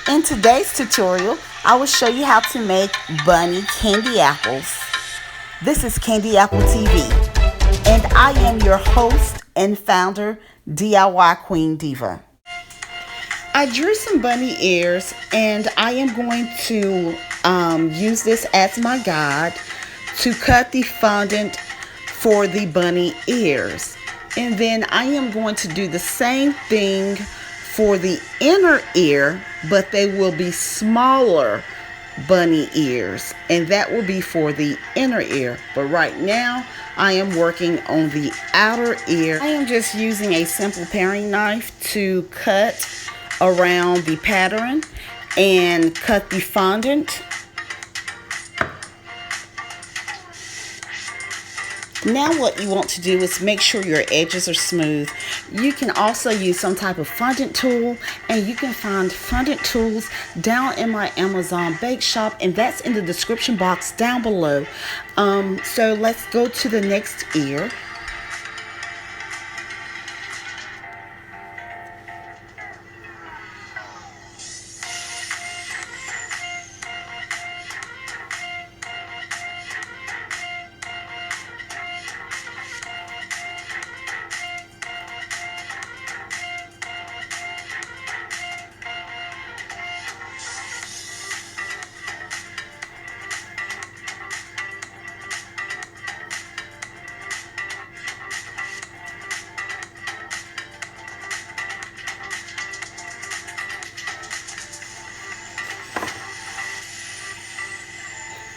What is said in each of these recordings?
In today's tutorial, I will show you how to make bunny candy apples. This is Candy Apple TV, and I am your host and founder, DIY Queen Diva. I drew some bunny ears, and I am going to use this as my guide to cut the fondant for the bunny ears. And then I am going to do the same thing for the inner ear, but they will be smaller bunny ears, and that will be for the inner ear. But right now I am working on the outer ear. I am just using a simple paring knife to cut around the pattern and cut the fondant. Now what you want to do is make sure your edges are smooth. You can also use some type of fondant tool, and you can find fondant tools down in my Amazon bake shop, and that's in the description box down below. So let's go to the next ear.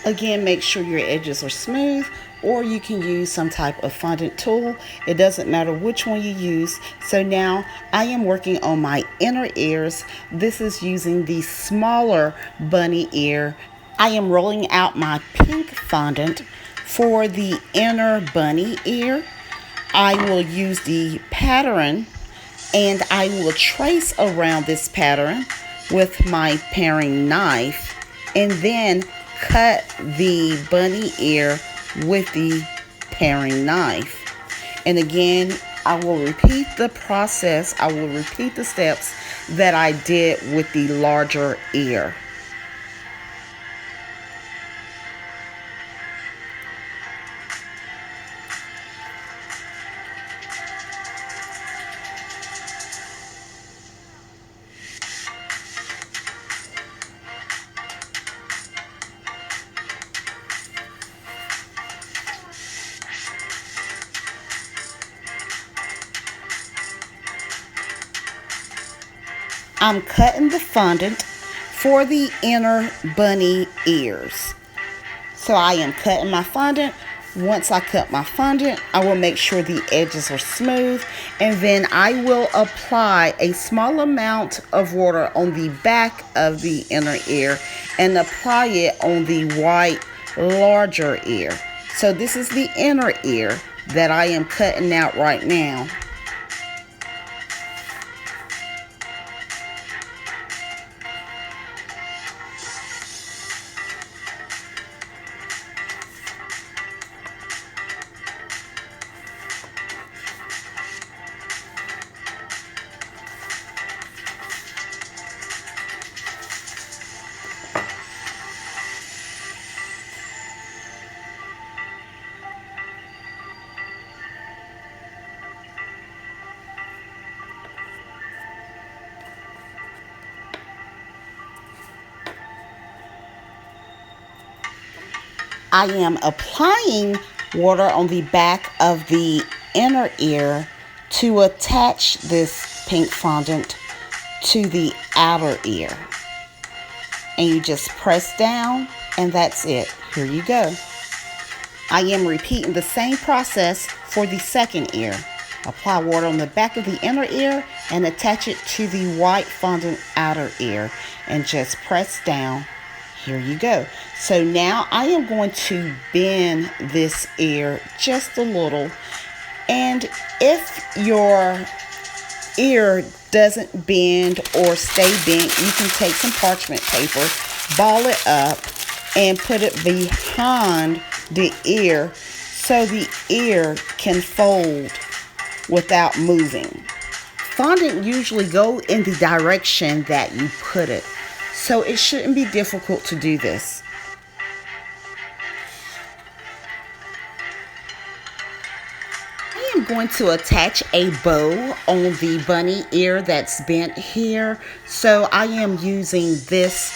Again, make sure your edges are smooth, or you can use some type of fondant tool. It doesn't matter which one you use. So now I am working on my inner ears. This is using the smaller bunny ear. I am rolling out my pink fondant for the inner bunny ear. I will use the pattern, and I will trace around this pattern with my paring knife, and then cut the bunny ear with the paring knife. And again, I will repeat the process. I will repeat the steps that I did with the larger ear. I'm cutting the fondant for the inner bunny ears. So I am cutting my fondant. Once I cut my fondant, I will make sure the edges are smooth, and then I will apply a small amount of water on the back of the inner ear and apply it on the white larger ear. So this is the inner ear that I am cutting out right now. I am applying water on the back of the inner ear to attach this pink fondant to the outer ear. And you just press down, and that's it. Here you go. I am repeating the same process for the second ear. Apply water on the back of the inner ear and attach it to the white fondant outer ear, and just press down. Here you go. So now I am going to bend this ear just a little. And if your ear doesn't bend or stay bent, you can take some parchment paper, ball it up, and put it behind the ear so the ear can fold without moving. Fondant usually go in the direction that you put it. So it shouldn't be difficult to do this. I am going to attach a bow on the bunny ear that's bent here. So I am using this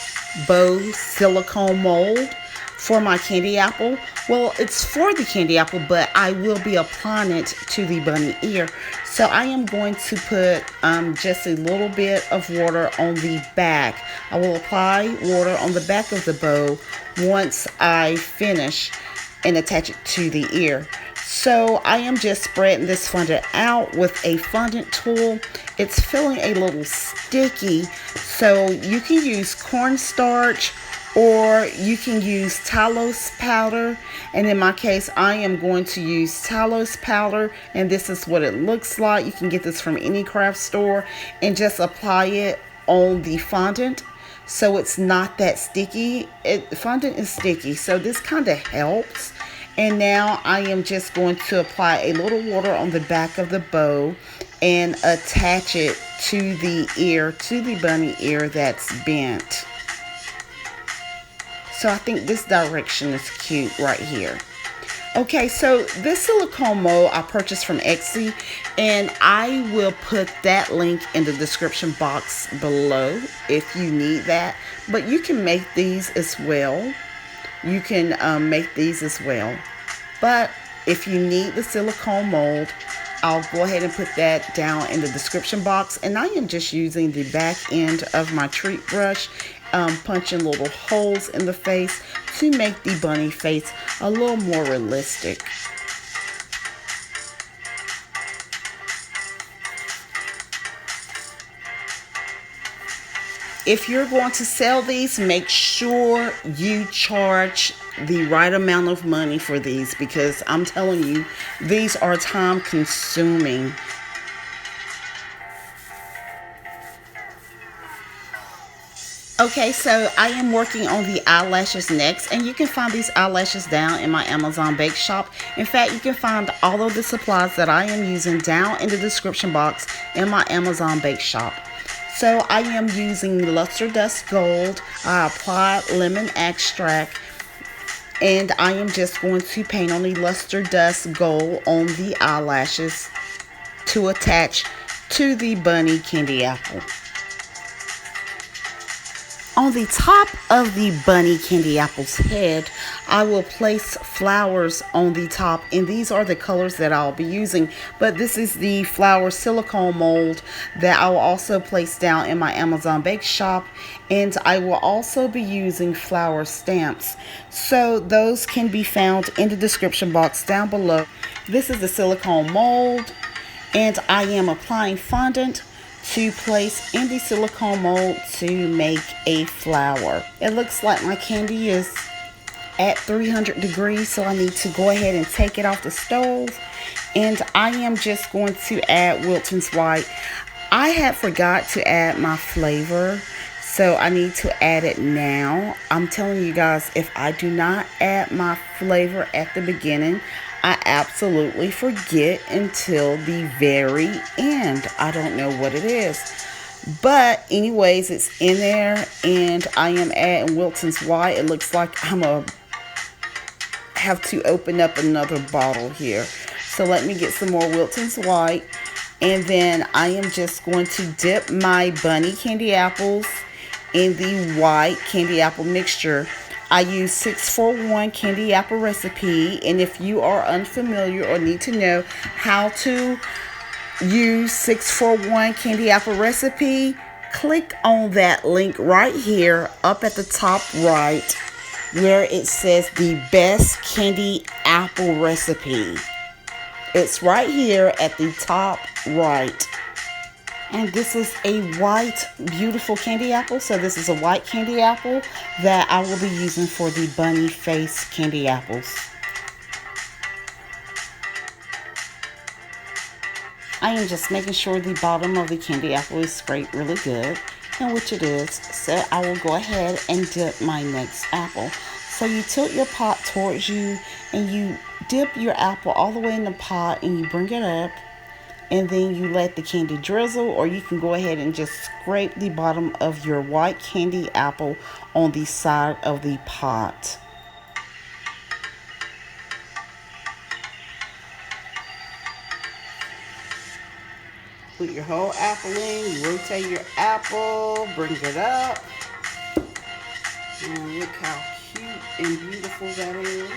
bow silicone mold for my candy apple. Well, it's for the candy apple, but I will be applying it to the bunny ear. So I am going to put just a little bit of water on the back. I will apply water on the back of the bow once I finish and attach it to the ear. So I am just spreading this fondant out with a fondant tool. It's feeling a little sticky, so you can use cornstarch or you can use Talos powder. And in my case, I am going to use Talos powder, and this is what it looks like. You can get this from any craft store, and just apply it on the fondant so it's not that sticky. Fondant is sticky, so this kind of helps. And now I am just going to apply a little water on the back of the bow and attach it to the ear, to the bunny ear that's bent. So I think this direction is cute right here. Okay, so this silicone mold I purchased from Etsy, and I will put that link in the description box below if you need that. But you can make these as well. You can make these as well. But if you need the silicone mold, I'll go ahead and put that down in the description box. And I am just using the back end of my treat brush, punching little holes in the face to make the bunny face a little more realistic. If you're going to sell these, make sure you charge the right amount of money for these, because I'm telling you, these are time consuming. Okay, so I am working on the eyelashes next, and you can find these eyelashes down in my Amazon bake shop. In fact, you can find all of the supplies that I am using down in the description box in my Amazon bake shop. So I am using Luster Dust Gold. I applied lemon extract, and I am just going to paint on the Luster Dust Gold on the eyelashes to attach to the bunny candy apple. On the top of the bunny candy apple's head, I will place flowers on the top, and these are the colors that I'll be using. But this is the flower silicone mold that I will also place down in my Amazon bake shop, and I will also be using flower stamps. So those can be found in the description box down below. This is the silicone mold, and I am applying fondant to place in the silicone mold to make a flower. It looks like my candy is at 300 degrees, so I need to go ahead and take it off the stove. And I am just going to add Wilton's White. I had forgot to add my flavor, so I need to add it now. I'm telling you guys, if I do not add my flavor at the beginning, I absolutely forget until the very end. I don't know what it is. But anyways, it's in there, and I am adding Wilton's White. It looks like I'm going to have to open up another bottle here. So let me get some more Wilton's White. And then I am just going to dip my bunny candy apples in the white candy apple mixture. I use 641 candy apple recipe, and if you are unfamiliar or need to know how to use 641 candy apple recipe, click on that link right here up at the top right where it says the best candy apple recipe. It's right here at the top right. And this is a white, beautiful candy apple. So this is a white candy apple that I will be using for the bunny face candy apples. I am just making sure the bottom of the candy apple is scraped really good, and which it is. So I will go ahead and dip my next apple. So you tilt your pot towards you, and you dip your apple all the way in the pot, and you bring it up. and then you let the candy drizzle, or you can go ahead and just scrape the bottom of your white candy apple on the side of the pot. Put your whole apple in, you rotate your apple, bring it up, and look how cute and beautiful that is.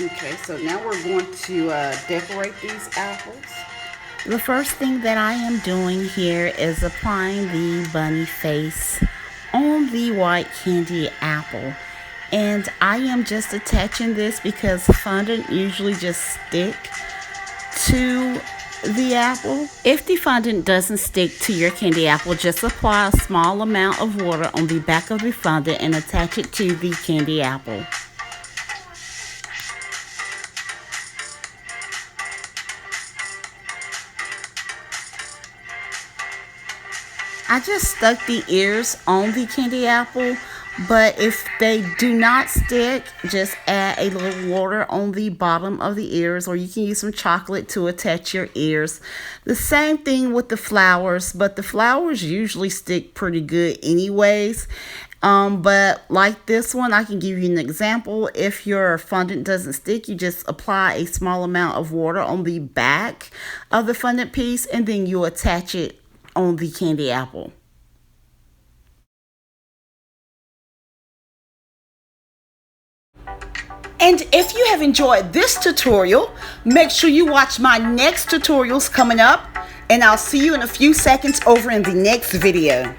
Okay, so now we're going to decorate these apples. The first thing that I am doing here is applying the bunny face on the white candy apple. And I am just attaching this because fondant usually just stick to the apple. If the fondant doesn't stick to your candy apple, just apply a small amount of water on the back of the fondant and attach it to the candy apple. I just stuck the ears on the candy apple, but if they do not stick, just add a little water on the bottom of the ears, or you can use some chocolate to attach your ears. The same thing with the flowers, but the flowers usually stick pretty good anyways. But like this one, I can give you an example. If your fondant doesn't stick, you just apply a small amount of water on the back of the fondant piece, and then you attach it on the candy apple. And if you have enjoyed this tutorial, make sure you watch my next tutorials coming up, and I'll see you in a few seconds over in the next video.